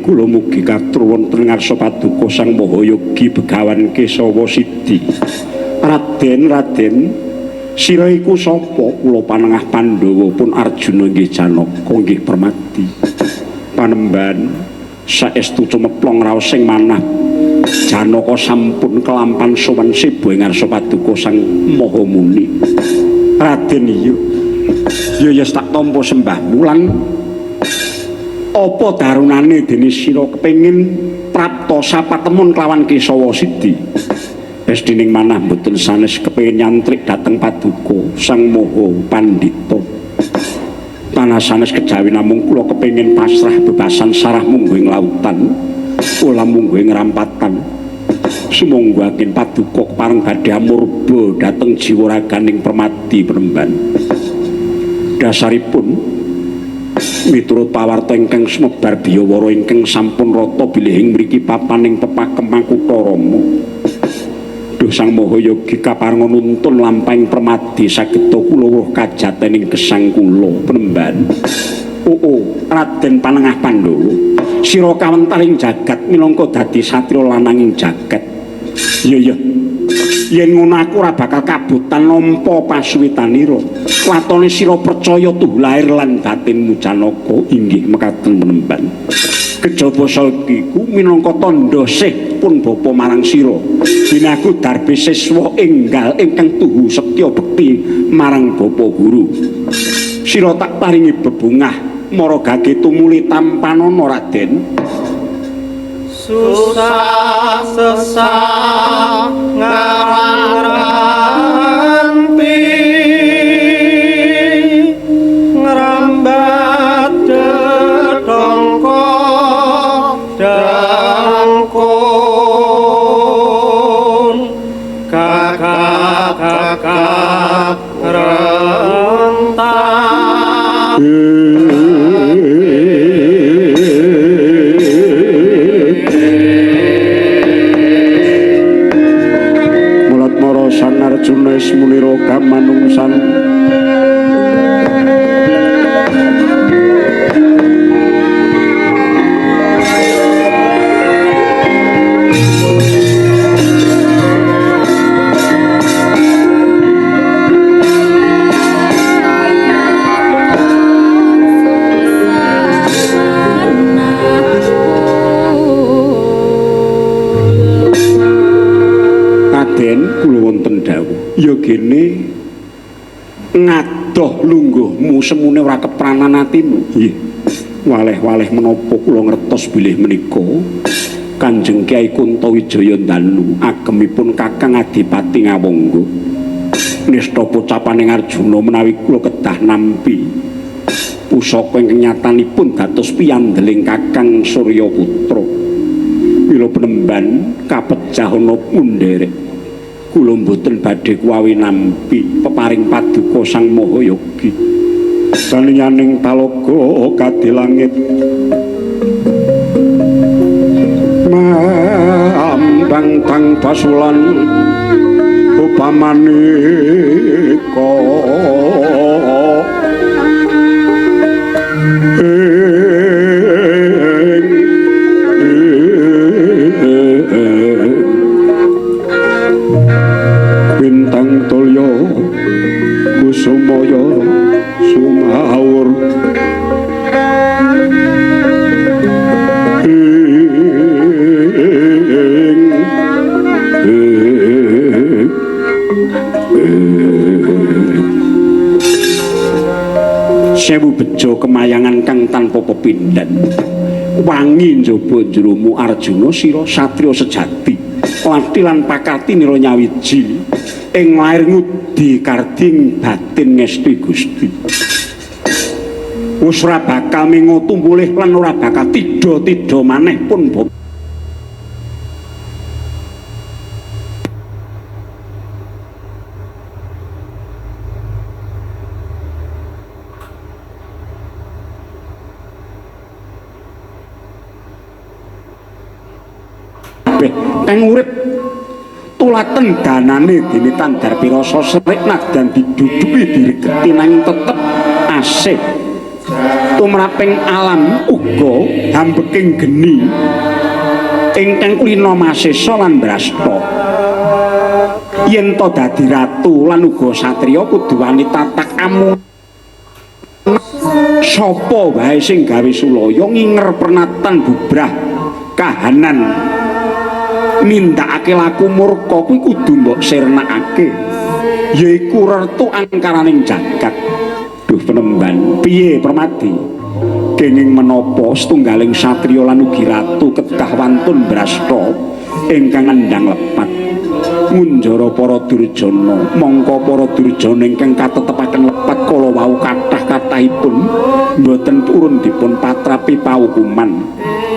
Kula mugi katur wonten ngarsa paduka Sang Mahayogi Begawan Kesawa Sidi. Raden, sira iku sapa? Kula panengah Pandhawa pun Arjuna nggih Janaka nggih Permati. Panembahan saestu cumeplong raosing manah Janaka sampun kelampan sowan sebo ing ngarsa paduka Sang Mahamuni. Raden iya. Ya tak tampa sembah mulang. Apa darunane dene sira kepengin prapta sapatemun kelawan Kesawa Sidi? Wis dening manah mboten sanes kepengin nyantrik dhateng paduka Sang Maha Pandhita. Tanah sanes kejawi namung kula kepengin pasrah bebasan sarah munggo ing lautan, ula munggo ing rampatan. Sumangga agen paduka pareng badhe amurba dhateng jiwa raganing Permati Penemban. Dasaripun miturut pawarta ingkang sumebar biyawara ingkang sampun rata bilihing mriki papaning pepakemang kutha Rama. Duh Sang Mahayogi kaparenga nuntun lampahing Permati saged kula weruh kajatening gesang kula Penemban. Raden Panengah Pandhawa, sira kawentaring jagat minangka dadi satria lananging jagat. Iya. Yen ngono aku ora bakal kabutan nampa pasuwitanira. Watone sira percaya tuh lahir lan batinmu Janaka inggih mekaten Penemban. Kejaba salkiku minangka tandha sih pun bapa marang sira. Binaku darbe siswa enggal ingkang tuhu setya bekti marang bapa guru. Sira tak paringi bebungah maragake tumuli tampanana Raden. Susah sesah ngarampi ngerambat dedongko dangkun kakak rentang Arjuna Ismunira kamanungsan ya gene ngadoh lungguhmu semune ora kepranan atimu. Nggih. Waleh-waleh menapa kula ngertos bilih menika Kanjeng Kyai Kuntawijaya Danu agemipun Kakang Adipati Ngawangga. Nista pocapaning Arjuna menawi kula kedah nampi pusaka ingkang nyatanipun dados piyandeling Kakang Surya Putra. Mila Penemban kapejah ana pundherek kula mboten badhe kuwawi nampi peparing paduka Sang Mahayogi. Saliyaning talaga kadhe langit mambang tang basulan upamanika bintang tulya kusumaya sumawur sewu bejo kemayangan kang tanpa pepindhan wangi njaba jeromu Arjuna sira satriya sejati lati lan pakati nira nyawiji ing lair ngudi karding batin ngesti Gusti wis ora bakal mengo tumbulih lan ora bakal tida-tida maneh pun kang urip tulaten danane dene tandar pirasa serik nadan diduduki diregeti nanging tetep asih tumraping alam uga hambeking geni ingkang kulina masesa lan brasta yen to dadi ratu lan uga satriya kudu wani tatak amu sapa wae sing gawe sulaya nginger pernatan bubrah kahanan nindakake laku murka kuwi kudu mbok sirnakake yaiku rertu angkaraning jagat. Duh penemban piye Permati kenging menapa setunggaling satriya lan ugi ratu kedah wantun brasta ingkang endang lepat ngunjara para durjana mongko para durjana ingkang katetepaken lepat kala wau kathah-kathahipun boten purun dipun patrapi paukuman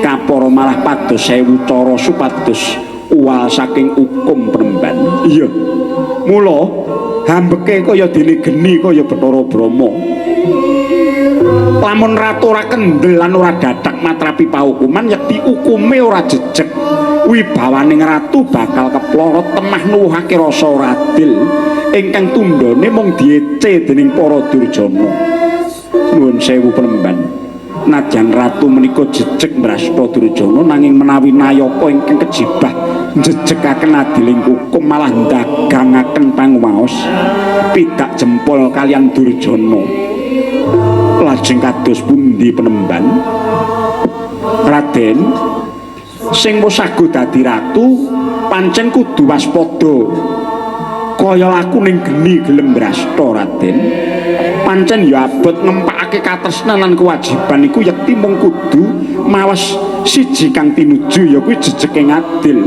kapara malah pados 1000 cara supados uwal saking hukum penemban. Iya mula hambeke kaya dene geni kaya Bathara Brahma lamun ratu ora kendel lan ora dadak matrapi paukuman yekti hukume ora jejeg wibawaning ratu bakal keplorot temah nuwuhake rasa ora adil ingkang tundhane mung diece dening para durjana. Nuwun sewu penemban najan ratu menika jejeg mrasta durjana nanging menawi nayaka ingkang kejibah njejegaken adiling hukum malah ndagangaken panguwaos pidak jempol kalian durjana lajeng kados pundi penemban Raden sing wis sagu dadi ratu pancen kudu waspada kaya laku ning geni gelem brasta Raden pancen ya abot ngempakake katresnan lan kewajiban iku yekti mung kudu mawas siji kang tinuju ya kuwi jejeg ing adil.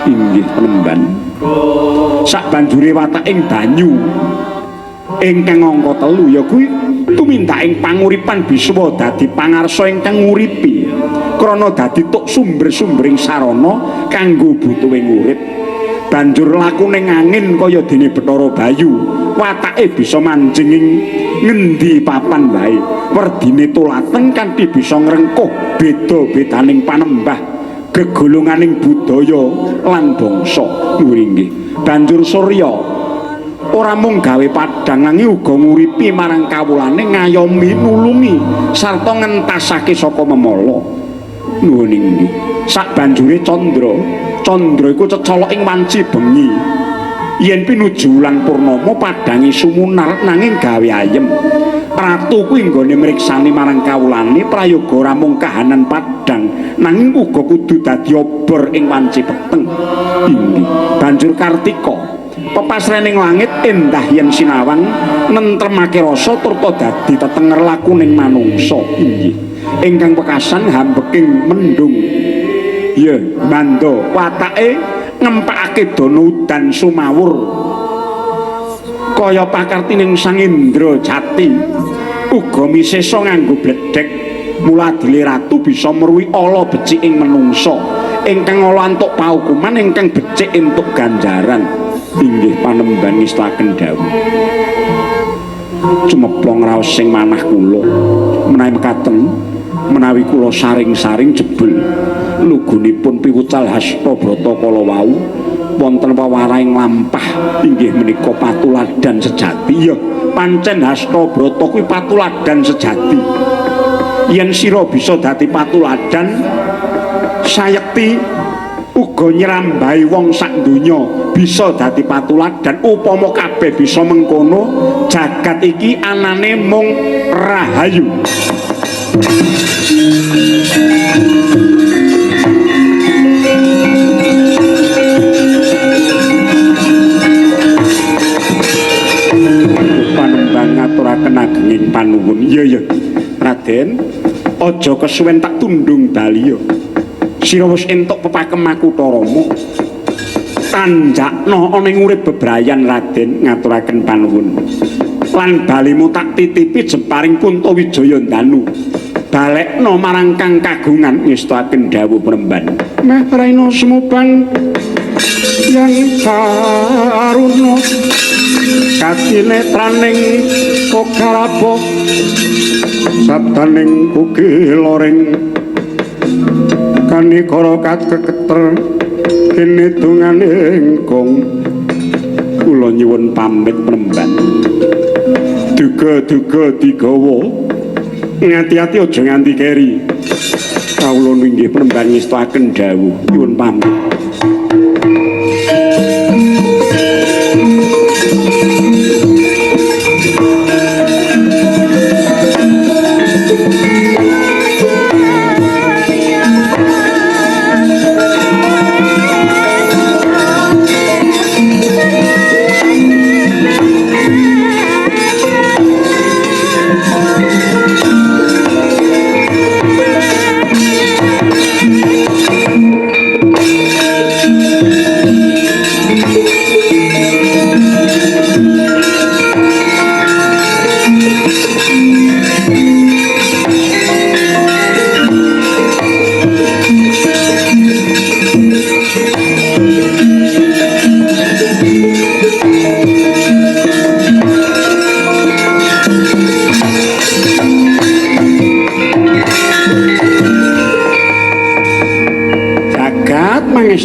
Inggih penemban sak banjure wataking banyu ingkang angka 3 ya kuwi tumindaking panguripan biswa dadi pangarsa ingkang nguripi krana dadi tuk sumber-sumbering sarana kanggo butuhing urip. Banjur lakune angin kaya dene Bathara Bayu watake bisa manjing ing ngendi papan wae werdine tulaten kanthi bisa ngrengkuh beda-bedaning panembah gegolonganing budaya lan bangsa. Nggih banjur Surya ora mung gawe padhang nanging uga nguripi marang kawulane ngayomi nulungi sarta ngentasake saka memala. Nuwun inggih sak banjure Candra iku cecolok ing wanci bengi yen pinuju wulan purnama padhange sumunar nanging gawe ayem. Ratu kuwi nggone mriksani marang kawulane prayoga ora mung kahanan padhang nanging uga kudu dadi obor ing wanci peteng. Inggih banjur Kartika pepasrening langit endah yen sinawang nentremake rasa turta dadi tetenger lakuning manungsa. Inggih ingkang pekasan hambeking mendung ya bando watake ngempakake dana udan sumawur kaya pakartining Sang Indra Jati uga misesa nganggo bledhek mula adile ratu bisa merwi ala becik ing manungsa ingkang ala antuk paukuman ingkang becik entuk ganjaran. Inggih panemban ngestaken dawuh cumeplong raos sing manah kula menawi mekaten menawi kula saring-saring jebul lugunipun piwucal Hastabrata kala wau wonten wewarahing lampah inggih menika patuladan sejati. Ya pancen Hastabrata kuwi patuladan sejati. Yen sira bisa dadi patuladan sayekti uga nyrambahi wong sak donya bisa dadi patuladan upama kabeh bisa mengkono jagat iki anane mung rahayu. Panembang ngaturaken agenging panuwun. Iya ya Raden aja kesuwen tak tundung bali yo. Sira wis entuk pepakem Makutha Rama. Tanjakna ana ing urip bebrayan Raden ngaturaken panuwun. Lan balimu tak titipi jemparing Kuntawijaya Danu. Balekna marang kang kagungan ngestaken dawuh Premban. Meh raina sumubang yang karuna katinetraning kokarapa sabdaning kuki loreng kanikara kakeketer kene dongane engkong kula nyuwun pamit Premban. Duga-duga digawa ngati-ati aja nganti keri. Kawula ninggih Premban ngestaken dawuh nyuwun pamit.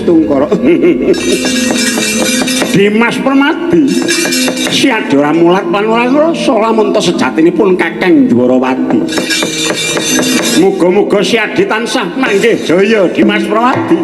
Tungkara Dimas Permadi si Adora mulat lan ora rasa lamun ta sejatinipun Kakang Dwarawati. Muga-muga si Adi tansah manggih jaya Dimas Permadi.